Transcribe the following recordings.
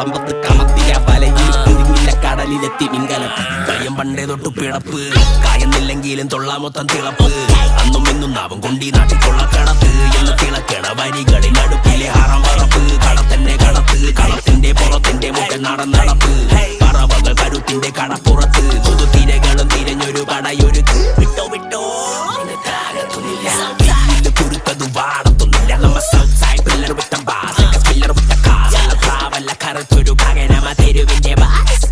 കുളമ്പത്ത് കമത്തിയ വലയിൽ കുരുങ്ങില്ല കടലിലെത്തി മിങ്കലം കായം പണ്ടേ തൊട്ടു പിളപ്പ് കായുന്നില്ലെങ്കിലും തൊള്ള മൊത്തം തിളപ്പ് അന്നും ഇന്നും നാവും കൊണ്ടീ നാട്ടിൽ കൊള്ളക്കടത്ത് എന്ന് തിളക്കണ വരികളിൽ അടുപ്പിലെ ഹറമറപ്പ് കടത്തന്നെ കടത്ത് കളത്തിന്റെ പുറത്തിന്റെ മുട്ടൻ നടപ്പ് പറവകൾ കരുത്തിന്റെ കടപ്പുറത്ത് പുതുതിരകളും തിരഞ്ഞൊരു പടയൊരുക്ക് വിട്ടോ വിട്ടോ കുരുത്തത് വാടത്തൊന്നില്ല നമ്മ സൗത്ത് സൈഡ് പിള്ളർ വിട്ട ബാസ് പിള്ളർ വിട്ട കാസ് പ്രാവല്ല കറുത്തൊരു പകരമ തെരുവിന്റെ ബാസ്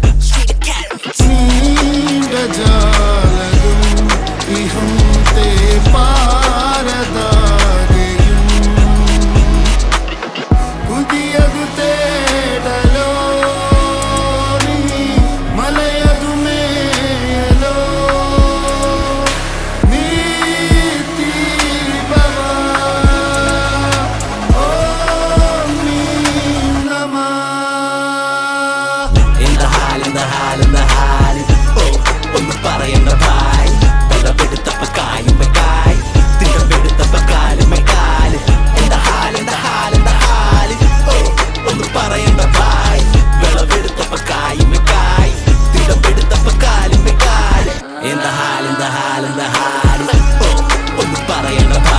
ഒന്ന് പറയണ്ട ഭായ് വെള്ളമെടുത്തപ്പ കായുമ്മക്കായ് തിരമെടുത്തപ്പ കാലുമ്മക്കാല് എന്താ ഹാല് ഒന്ന് പറയണ്ട ഭായ് വെള്ളമെടുത്തപ്പ കായുമ്മക്കായ് തിരമെടുത്തപ്പ കാലുമ്മക്കാല് എന്താ ഹാല് ഒന്ന് പറയണ്ട ഭായ്